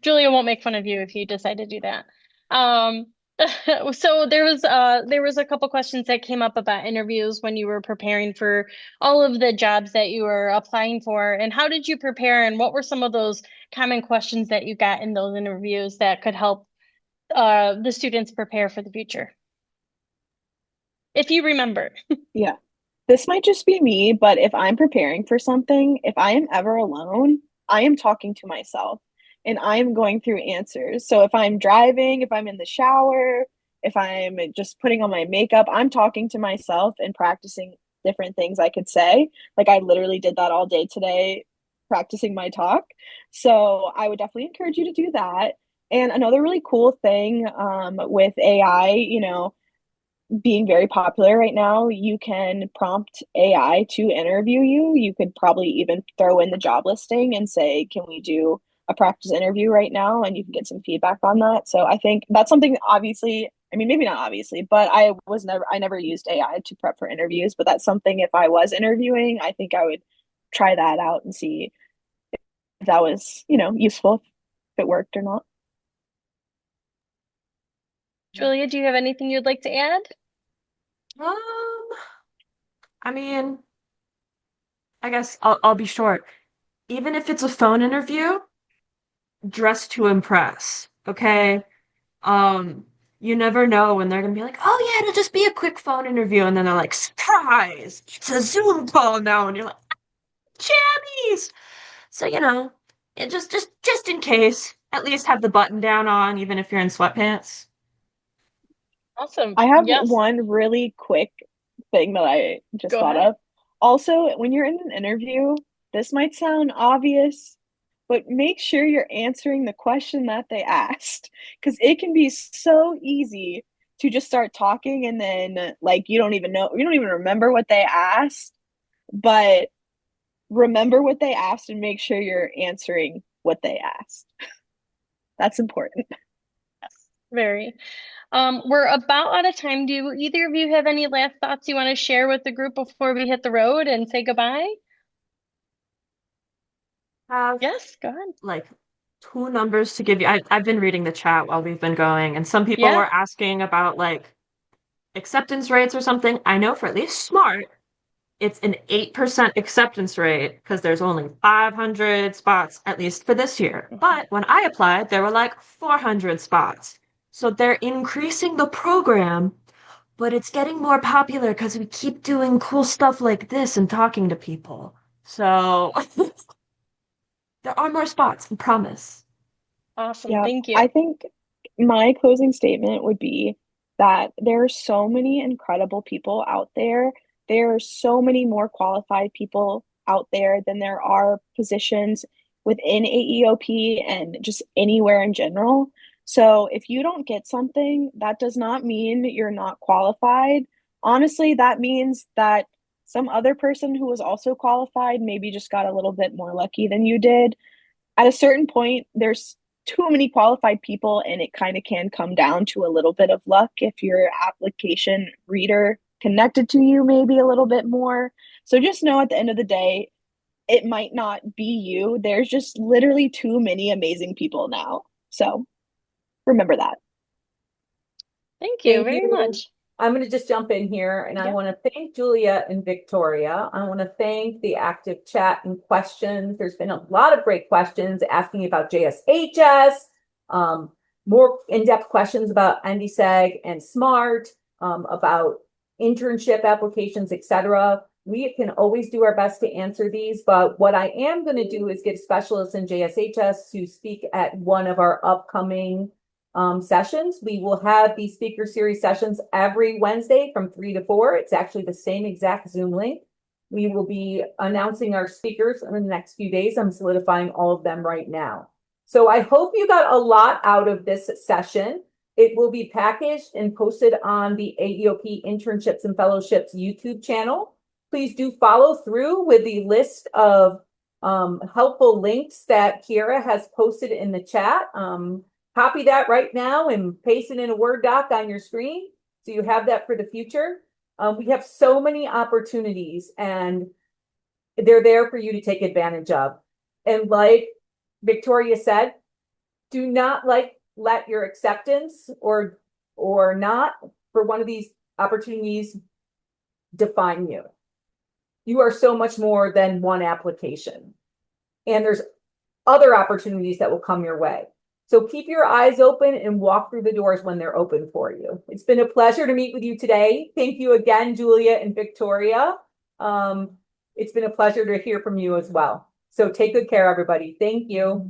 Julia won't make fun of you if you decide to do that. Um, so there was a couple questions that came up about interviews when you were preparing for all of the jobs that you were applying for, and how did you prepare, and what were some of those common questions that you got in those interviews that could help the students prepare for the future, if you remember? Yeah. This might just be me, but if I'm preparing for something, if I am ever alone, I am talking to myself and I am going through answers. So if I'm driving, if I'm in the shower, if I'm just putting on my makeup, I'm talking to myself and practicing different things I could say. Like I literally did that all day today, practicing my talk. So I would definitely encourage you to do that. And another really cool thing with AI, being very popular right now, you can prompt AI to interview you. You could probably even throw in the job listing and say, can we do a practice interview right now? And you can get some feedback on that. So I think that's something obviously, I mean, maybe not obviously, but I never used AI to prep for interviews, but that's something if I was interviewing, I think I would try that out and see if that was, useful, if it worked or not. Julia, do you have anything you'd like to add? Um, I mean, I guess I'll be short. Even if it's a phone interview, dress to impress, okay? Um, you never know when they're gonna be like, "Oh yeah, it'll just be a quick phone interview," and then they're like, "Surprise! It's a Zoom call now," and you're like, "Jammies!" So and just in case, at least have the button down on, even if you're in sweatpants. Awesome. I have Yes, one really quick thing that I just go thought ahead. of. Also, when you're in an interview, this might sound obvious, but make sure you're answering the question that they asked because it can be so easy to just start talking and then like you don't even remember what they asked, but remember what they asked and make sure you're answering what they asked. That's important. Yes, very. We're about out of time. Do either of you have any last thoughts you want to share with the group before we hit the road and say goodbye? Have Yes, go ahead. like two numbers to give you. I've been reading the chat while we've been going, and some people Yeah. were asking about like acceptance rates or something. I know for at least SMART, it's an 8% acceptance rate because there's only 500 spots, at least for this year. But when I applied, there were like 400 spots. So they're increasing the program, but it's getting more popular because we keep doing cool stuff like this and talking to people. So there are more spots, I promise. Awesome. Yeah, Thank you. I think my closing statement would be that there are so many incredible people out there. There are so many more qualified people out there than there are positions within AEOP and just anywhere in general. So if you don't get something, that does not mean you're not qualified. Honestly, that means that some other person who was also qualified maybe just got a little bit more lucky than you did. At a certain point, there's too many qualified people, and it kind of can come down to a little bit of luck if your application reader connected to you maybe a little bit more. So just know at the end of the day, it might not be you. There's just literally too many amazing people now. So remember that. Thank you Thank very you. much. I'm going to just jump in here and I Yeah. want to thank Julia and Victoria. I want to thank the active chat and questions. There's been a lot of great questions asking about JSHS, more in-depth questions about NDSEG and SMART, about internship applications, etc. We can always do our best to answer these, but what I am going to do is get specialists in JSHS to speak at one of our upcoming sessions. We will have these speaker series sessions every Wednesday from 3 to 4. It's actually the same exact Zoom link. We will be announcing our speakers in the next few days. I'm solidifying all of them right now. So I hope you got a lot out of this session. It will be packaged and posted on the AEOP Internships and Fellowships YouTube channel. Please do follow through with the list of helpful links that Kiera has posted in the chat. Copy that right now and paste it in a Word doc on your screen so you have that for the future. We have so many opportunities and they're there for you to take advantage of. And like Victoria said, do not let your acceptance or not for one of these opportunities define you. You are so much more than one application. And there's other opportunities that will come your way. So keep your eyes open and walk through the doors when they're open for you. It's been a pleasure to meet with you today. Thank you again, Julia and Victoria. It's been a pleasure to hear from you as well. So take good care, everybody. Thank you.